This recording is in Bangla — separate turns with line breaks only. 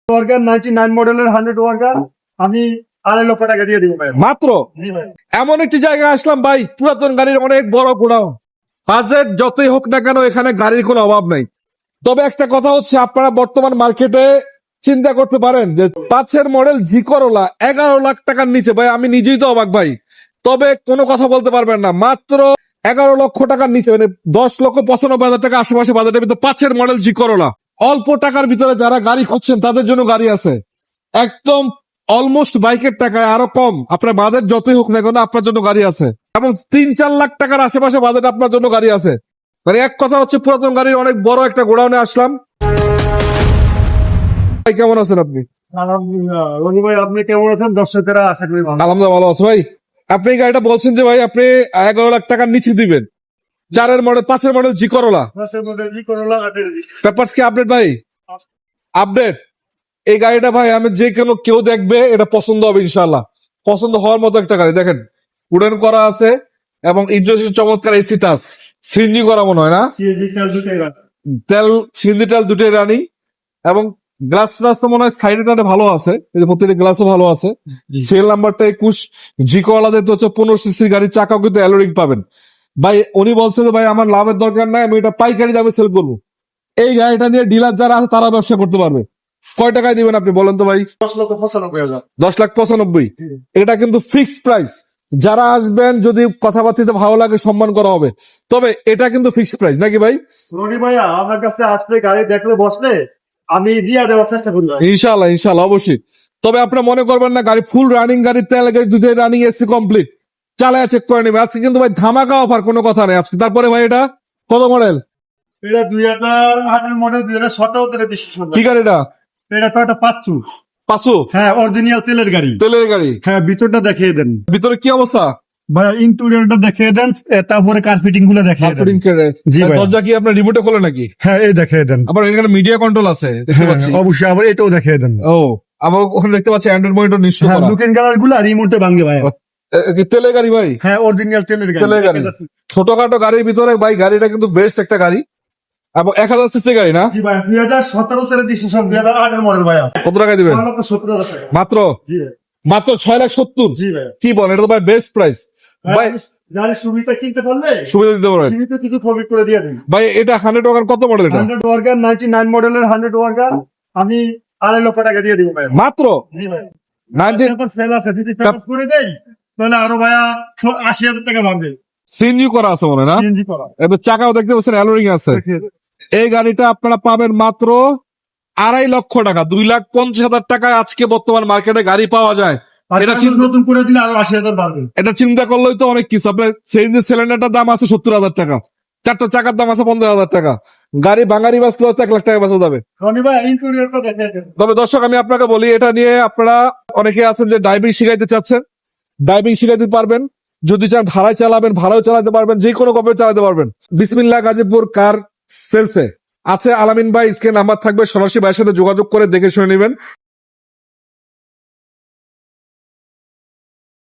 ওয়ার্কার 99 মডেলের 100 ওয়ার্কার আমি 2.5 লক্ষ টাকা দিয়ে দিব ভাই।
মাত্র
জি ভাই।
এমন একটি জায়গায় আসলাম ভাই, পুরাতন গাড়ির অনেক বড় গোডাউন। বাজেট যতই হোক না কেন এখানে গাড়ির কোনো অভাব নাই। তবে একটা কথা হচ্ছে, আপনারা বর্তমান মার্কেটে চিন্তা করতে পারেন যে 5-এর মডেল জি করোলা 11 লাখ টাকার নিচে, ভাই আমি নিজেই তো অবাক ভাই। তবে কোনো কথা বলতে পারবেন না, মাত্র 11 লক্ষ টাকার নিচে, মানে 10,95,000 টাকা আশেপাশে বাজেটের ভিতরে 5-এর মডেল জি করোলা। অল্প টাকার ভিতরে যারা গাড়ি খুঁজছেন তাদের জন্য গাড়ি আছে, একদম অলমোস্ট বাইকের টাকায় আরো কম। আপনার বাজেট যতই হোক না কেন আপনার জন্য গাড়ি আছে, এবং 3-4 লাখ টাকার আশেপাশে বাজেট আপনার জন্য গাড়ি আছে। মানে এক কথা হচ্ছে, পুরাতন গাড়ির অনেক বড় একটা গোডাউনে আসলাম। ভাই কেমন আছেন আপনি?
আলহামদুলিল্লাহ। রনি ভাই আপনি কেমন আছেন? দর্শকেরা আশা করি ভালো।
আলহামদুলিল্লাহ ভালো আছে ভাই। আপনি এই গাড়িটা বলছেন যে ভাই আপনি 11 লাখ টাকার নিচে দিবেন, 4-এর মডেল 5-এর মডেল জি করোলা।
5 মডেল জি করোলা 18 জি।
পেপারস কি আপডেট ভাই? আপডেট। এই গাড়িটা ভাই আমি যে কোনো কেউ দেখবে এটা পছন্দ হবে ইনশাআল্লাহ। পছন্দ হওয়ার মতো একটা গাড়ি। দেখেন উডেন করা আছে এবং ইন্টারেস্ট চমৎকার এসি টাচ, সিএনজি করা মনে হয় না?
সিএনজি তেল দুটাই রাখা।
তেল সিএনজি তেল দুটোই রানিং, এবং গ্লাস ট্লাস তো মনে হয় সাইডে টাইডে ভালো আছে, এই যে প্রতিটা গ্লাসও ভালো আছে। সেল নাম্বারটা 21। জি করোলাতে তো হচ্ছে 15 সিসির গাড়ি, চাকাও কিন্তু অ্যালোরিং পাবেন। ভাই উনি বলছে যে ভাই আমার লাভের দরকার নাই, আমি এটা পাইকারি দামে সেল করবো। এই গাড়িটা নিয়ে ডিলার যারা আছে তারা ব্যবসা করতে পারবে। কয় টাকায় দিবেন আপনি বলেন তো ভাই?
10,95,000।
10,95,000। এটা কিন্তু ফিক্সড প্রাইস। যারা আসবেন যদি কথাবার্তাতে ভালো লাগে সম্মান করা হবে, তবে এটা কিন্তু ফিক্সড প্রাইস নাকি ভাই?
রনি ভাইয়া আমার কাছে আসলে গাড়ি দেখলে বসলে আমি দিয়া দেওয়ার চেষ্টা করি ভাই।
ইনশাআল্লাহ ইনশাআল্লাহ অবশ্যই। তবে আপনারা মনে করবেন না, গাড়ি ফুল রানিং, গাড়ি তেল গাড়ি দুটোই রানিং, এসি কমপ্লিট, চালায় চেক করে নেবে। আজকে কিন্তু ভাই ধামাকা অফার, কোনো কথা নেই আজকে। তারপরে ভাই এটা কত মডেল?
এটা 2018 মডেল 2017 তে বেশি সুন্দর।
কি গাড়িটা?
এটা তো একটা পাচ্ছু।
পাঁচশো
হ্যাঁ অরিজিনাল তেলের গাড়ি।
তেলের গাড়ি।
হ্যাঁ ভিতরটা দেখিয়ে দেন
ভিতরে কি অবস্থা?
ভাইয়া, ইন্টেরিয়রটা দেখিয়ে দেন, তারপরে কার্পেটিং গুলো দেখিয়ে দেন। জি ভাই।
দরজা কি আপনার রিমোটে খোলে নাকি?
হ্যাঁ এই দেখিয়ে দেন।
আবার এখানে মিডিয়া কন্ট্রোল আছে দেখতে
হ্যাঁ,
পাচ্ছি।
অবশ্যই আবার এটাও দেখিয়ে দেন।
ও আবার ওখানে দেখতে পাচ্ছি অ্যান্ড্রয়েড মনিটর নিশ্চয়
হ্যাঁ
করা।
লুকিং কালার গুলা রিমোটে ভাঙে ভাই।
তেলের গাড়ি ভাই?
হ্যাঁ অরিজিনাল তেলের গাড়ি।
তেলের গাড়ি। ছোটখাটো গাড়ির ভিতরে ভাই গাড়িটা কিন্তু বেস্ট একটা গাড়ি, এবং 1000 সিসি গাড়ি না?
জি ভাই 2017 সালে ডিসিশন 2018 মডেল ভাইয়া।
কত টাকায় দিবেন?
6,70,000 টাকা।
মাত্র
জি ভাই।
মাত্র 6,70,000।
জি ভাই।
কি বলেন, এটা তো ভাই বেস্ট প্রাইস ভাই।
গাড়ির সুবিধা কিনতে পারলে
সুবিধা দিতে পারবেন
সীমিত কিছু প্রফিট করে দিয়ে দিন।
ভাই। এটা 100 টাকার কত মডেল? এটা
100 ওয়ার্কার 99 মডেলের 100 ওয়ার্কার আমি 2.5 লক্ষ টাকা দিয়ে দিব ভাই।
মাত্র
জি ভাই।
90
পেপার সেল আছে, যদি পেপার করে দেই তাহলে আরো ভাইয়া 80,000 টাকা ভাঙবে।
সিএনজি করা আছে মনে হয় না?
সিএনজি করা।
এবার চাকাও দেখতে পাচ্ছেন অ্যালোরিং আছে। এই গাড়িটা আপনারা পাবেন মাত্র 2.5 লক্ষ টাকা, 2,50,000 টাকায় আজকে বর্তমান মার্কেটে গাড়ি পাওয়া যায়।
আর
এটা
এটা নতুন করে দিলে আরো 80,000 বাড়বে।
এটা চিন্তা করলেই তো অনেক কিছু। আপনার সিএনজি সিলিন্ডারটার দাম আছে 70,000 টাকা, 4টা চাকার দাম আছে 50,000 টাকা, গাড়ি বাঙালি বাঁচলেও তো 1 লাখ টাকা বাঁচা যাবে।
রনি ভাই ইন্টেরিয়রটা দেখে দেন।
তবে দর্শক আমি আপনাকে বলি, এটা নিয়ে আপনারা অনেকে আছেন যে ড্রাইভিং শিখাইতে চাচ্ছেন, ড্রাইভিং শিখাইতে পারবেন। যদি চান ভাড়ায় চালাবেন, ভাড়াও চালাতে পারবেন, যে কোনো কবে চালাতে পারবেন। বিসমিল্লাহ গাজীপুর কার সেলসে আছে আলামিন ভাই, স্ক্রিনে নাম্বার থাকবে, সরাসরি ভাইয়ের সাথে যোগাযোগ করে দেখে শুনে নেবেন।